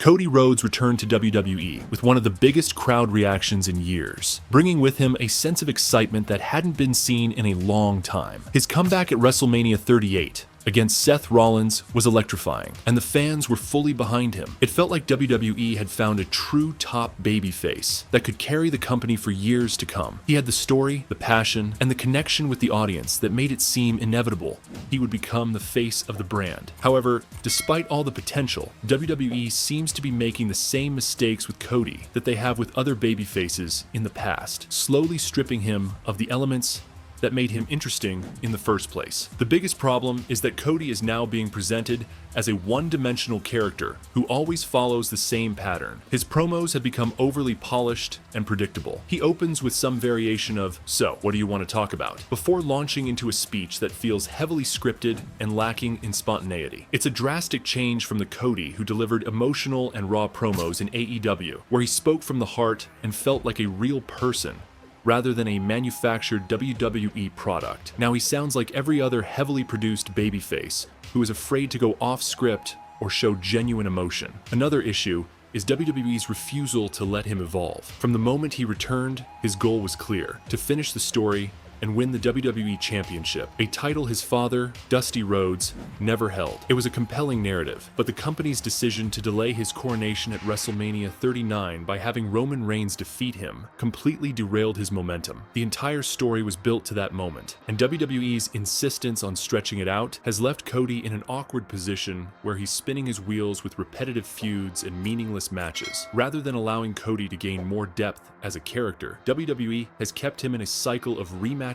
Cody Rhodes returned to WWE with one of the biggest crowd reactions in years, bringing with him a sense of excitement that hadn't been seen in a long time. His comeback at WrestleMania 38 against Seth Rollins was electrifying, and the fans were fully behind him. It felt like WWE had found a true top babyface that could carry the company for years to come. He had the story, the passion, and the connection with the audience that made it seem inevitable he would become the face of the brand. However, despite all the potential, WWE seems to be making the same mistakes with Cody that they have with other babyfaces in the past, slowly stripping him of the elements that made him interesting in the first place. The biggest problem is that Cody is now being presented as a one-dimensional character who always follows the same pattern. His promos have become overly polished and predictable. He opens with some variation of, "So, what do you want to talk about?" before launching into a speech that feels heavily scripted and lacking in spontaneity. It's a drastic change from the Cody who delivered emotional and raw promos in AEW, where he spoke from the heart and felt like a real person, rather than a manufactured WWE product. Now he sounds like every other heavily produced babyface who is afraid to go off script or show genuine emotion. Another issue is WWE's refusal to let him evolve. From the moment he returned, his goal was clear: to finish the story and win the WWE Championship, a title his father, Dusty Rhodes, never held. It was a compelling narrative, but the company's decision to delay his coronation at WrestleMania 39 by having Roman Reigns defeat him completely derailed his momentum. The entire story was built to that moment, and WWE's insistence on stretching it out has left Cody in an awkward position where he's spinning his wheels with repetitive feuds and meaningless matches. Rather than allowing Cody to gain more depth as a character, WWE has kept him in a cycle of rematches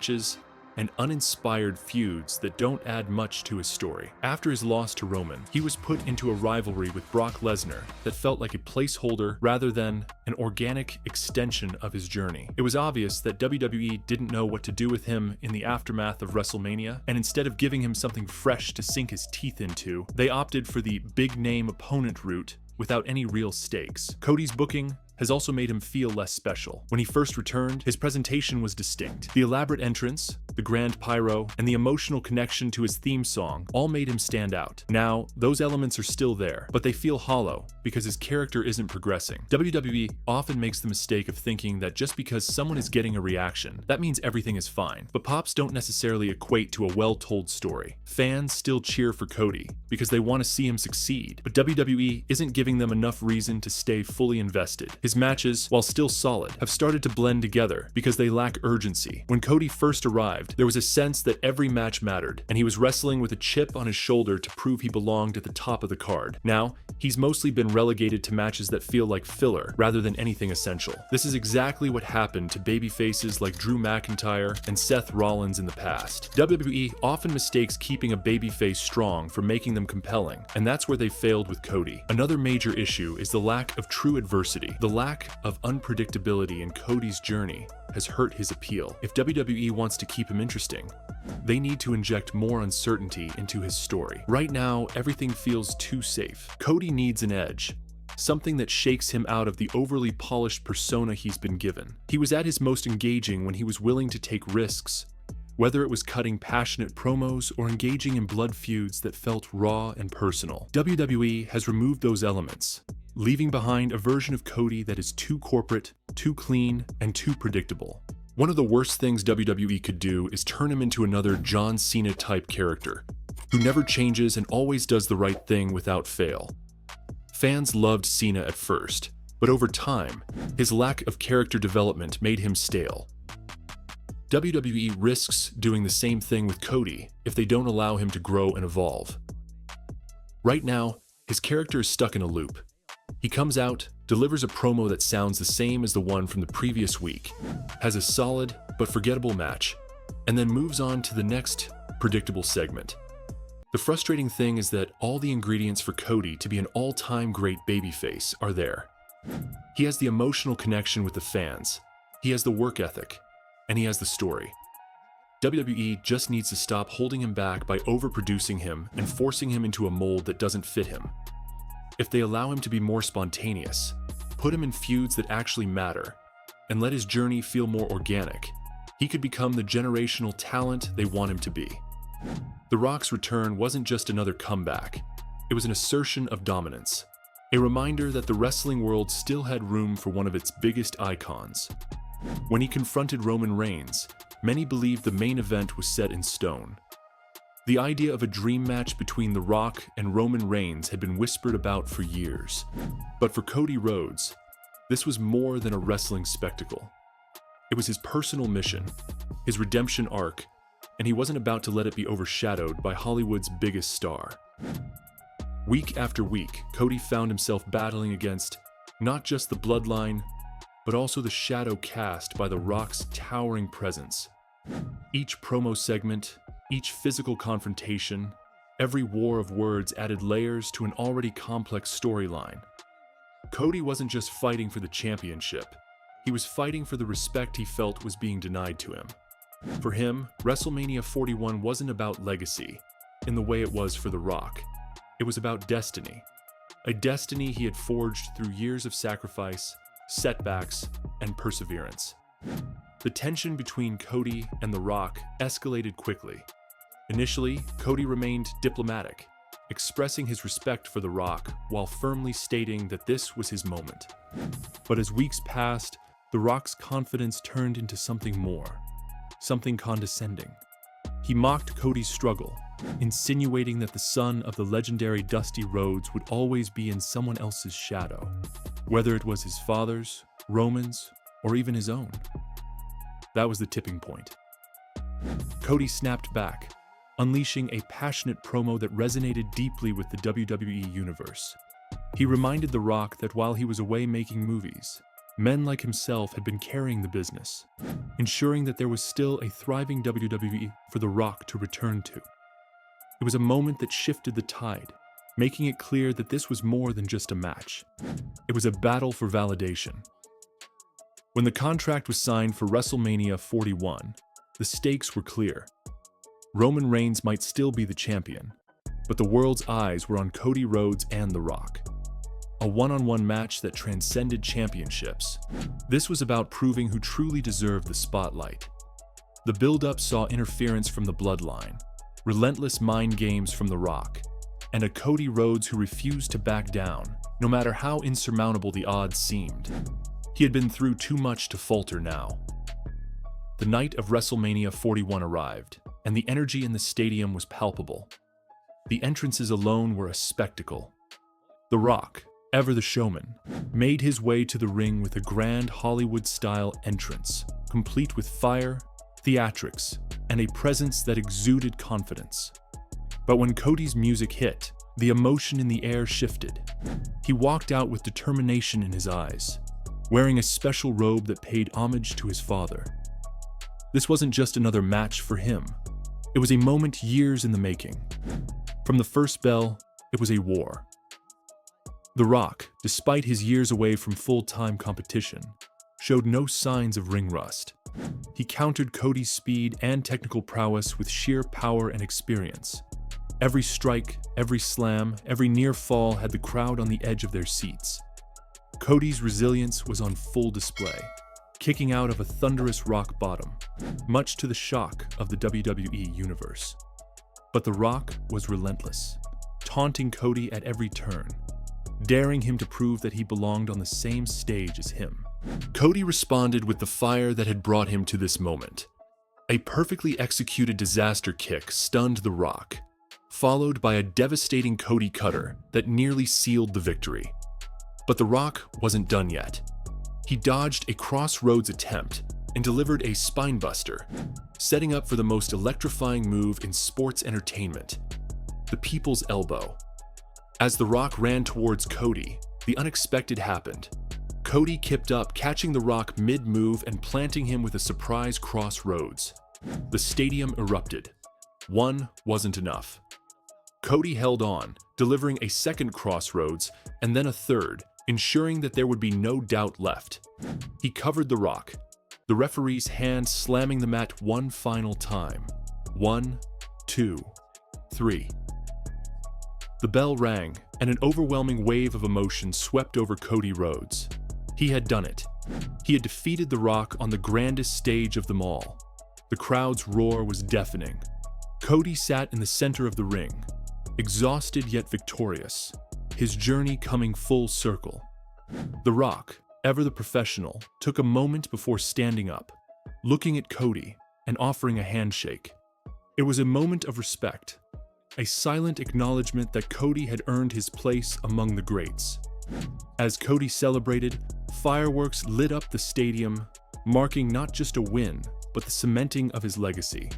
and uninspired feuds that don't add much to his story. After his loss to Roman, he was put into a rivalry with Brock Lesnar that felt like a placeholder rather than an organic extension of his journey. It was obvious that WWE didn't know what to do with him in the aftermath of WrestleMania, and instead of giving him something fresh to sink his teeth into, they opted for the big-name opponent route without any real stakes. Cody's booking has also made him feel less special. When he first returned, his presentation was distinct. The elaborate entrance, the grand pyro, and the emotional connection to his theme song all made him stand out. Now, those elements are still there, but they feel hollow because his character isn't progressing. WWE often makes the mistake of thinking that just because someone is getting a reaction, that means everything is fine. But pops don't necessarily equate to a well-told story. Fans still cheer for Cody because they want to see him succeed, but WWE isn't giving them enough reason to stay fully invested. His matches, while still solid, have started to blend together because they lack urgency. When Cody first arrived, there was a sense that every match mattered, and he was wrestling with a chip on his shoulder to prove he belonged at the top of the card. Now, he's mostly been relegated to matches that feel like filler rather than anything essential. This is exactly what happened to babyfaces like Drew McIntyre and Seth Rollins in the past. WWE often mistakes keeping a babyface strong for making them compelling, and that's where they failed with Cody. Another major issue is the lack of true adversity. The lack of unpredictability in Cody's journey has hurt his appeal. If WWE wants to keep him interesting, they need to inject more uncertainty into his story. Right now, everything feels too safe. Cody needs an edge, something that shakes him out of the overly polished persona he's been given. He was at his most engaging when he was willing to take risks, whether it was cutting passionate promos or engaging in blood feuds that felt raw and personal. WWE has removed those elements, leaving behind a version of Cody that is too corporate, too clean, and too predictable. One of the worst things WWE could do is turn him into another John Cena-type character, who never changes and always does the right thing without fail. Fans loved Cena at first, but over time, his lack of character development made him stale. WWE risks doing the same thing with Cody if they don't allow him to grow and evolve. Right now, his character is stuck in a loop. He comes out, delivers a promo that sounds the same as the one from the previous week, has a solid but forgettable match, and then moves on to the next predictable segment. The frustrating thing is that all the ingredients for Cody to be an all-time great babyface are there. He has the emotional connection with the fans, he has the work ethic, and he has the story. WWE just needs to stop holding him back by overproducing him and forcing him into a mold that doesn't fit him. If they allow him to be more spontaneous, put him in feuds that actually matter, and let his journey feel more organic, he could become the generational talent they want him to be. The Rock's return wasn't just another comeback, it was an assertion of dominance. a reminder that the wrestling world still had room for one of its biggest icons. When he confronted Roman Reigns, many believed the main event was set in stone. The idea of a dream match between The Rock and Roman Reigns had been whispered about for years. But for Cody Rhodes, this was more than a wrestling spectacle. It was his personal mission, his redemption arc, and he wasn't about to let it be overshadowed by Hollywood's biggest star. Week after week, Cody found himself battling against not just the bloodline, but also the shadow cast by The Rock's towering presence. Each promo segment, each physical confrontation, every war of words added layers to an already complex storyline. Cody wasn't just fighting for the championship, he was fighting for the respect he felt was being denied to him. For him, WrestleMania 41 wasn't about legacy, in the way it was for The Rock. It was about destiny. A destiny he had forged through years of sacrifice, setbacks, and perseverance. The tension between Cody and The Rock escalated quickly. Initially, Cody remained diplomatic, expressing his respect for The Rock while firmly stating that this was his moment. But as weeks passed, The Rock's confidence turned into something more, something condescending. He mocked Cody's struggle, insinuating that the son of the legendary Dusty Rhodes would always be in someone else's shadow, whether it was his father's, Roman's, or even his own. That was the tipping point. Cody snapped back, unleashing a passionate promo that resonated deeply with the WWE universe. He reminded The Rock that while he was away making movies, men like himself had been carrying the business, ensuring that there was still a thriving WWE for The Rock to return to. It was a moment that shifted the tide, making it clear that this was more than just a match. It was a battle for validation. When the contract was signed for WrestleMania 41, the stakes were clear. Roman Reigns might still be the champion, but the world's eyes were on Cody Rhodes and The Rock. A one-on-one match that transcended championships. This was about proving who truly deserved the spotlight. The buildup saw interference from the bloodline, relentless mind games from The Rock, and a Cody Rhodes who refused to back down, no matter how insurmountable the odds seemed. He had been through too much to falter now. The night of WrestleMania 41 arrived, and the energy in the stadium was palpable. The entrances alone were a spectacle. The Rock, ever the showman, made his way to the ring with a grand Hollywood-style entrance, complete with fire, theatrics, and a presence that exuded confidence. But when Cody's music hit, the emotion in the air shifted. He walked out with determination in his eyes, wearing a special robe that paid homage to his father. This wasn't just another match for him. It was a moment years in the making. From the first bell, it was a war. The Rock, despite his years away from full-time competition, showed no signs of ring rust. He countered Cody's speed and technical prowess with sheer power and experience. Every strike, every slam, every near fall had the crowd on the edge of their seats. Cody's resilience was on full display, kicking out of a thunderous rock bottom, much to the shock of the WWE universe. But The Rock was relentless, taunting Cody at every turn, daring him to prove that he belonged on the same stage as him. Cody responded with the fire that had brought him to this moment. A perfectly executed disaster kick stunned The Rock, followed by a devastating Cody cutter that nearly sealed the victory. But The Rock wasn't done yet. He dodged a crossroads attempt and delivered a spinebuster, setting up for the most electrifying move in sports entertainment, the People's Elbow. As The Rock ran towards Cody, the unexpected happened. Cody kipped up, catching The Rock mid-move and planting him with a surprise crossroads. The stadium erupted. One wasn't enough. Cody held on, delivering a second crossroads and then a third, ensuring that there would be no doubt left. He covered The Rock, the referee's hand slamming the mat one final time. 1, 2, 3. The bell rang, and an overwhelming wave of emotion swept over Cody Rhodes. He had done it. He had defeated The Rock on the grandest stage of them all. The crowd's roar was deafening. Cody sat in the center of the ring, exhausted yet victorious. his journey coming full circle. The Rock, ever the professional, took a moment before standing up, looking at Cody and offering a handshake. It was a moment of respect, a silent acknowledgement that Cody had earned his place among the greats. As Cody celebrated, fireworks lit up the stadium, marking not just a win, but the cementing of his legacy.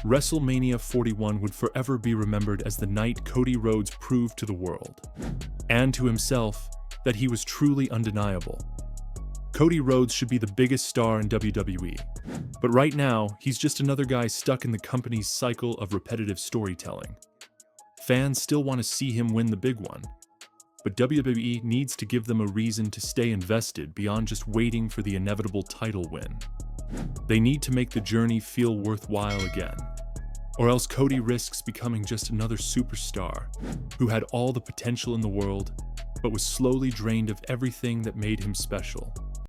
WrestleMania 41 would forever be remembered as the night Cody Rhodes proved to the world, and to himself, that he was truly undeniable. Cody Rhodes should be the biggest star in WWE, but right now, he's just another guy stuck in the company's cycle of repetitive storytelling. Fans still want to see him win the big one, but WWE needs to give them a reason to stay invested beyond just waiting for the inevitable title win. They need to make the journey feel worthwhile again, or else Cody risks becoming just another superstar who had all the potential in the world, but was slowly drained of everything that made him special.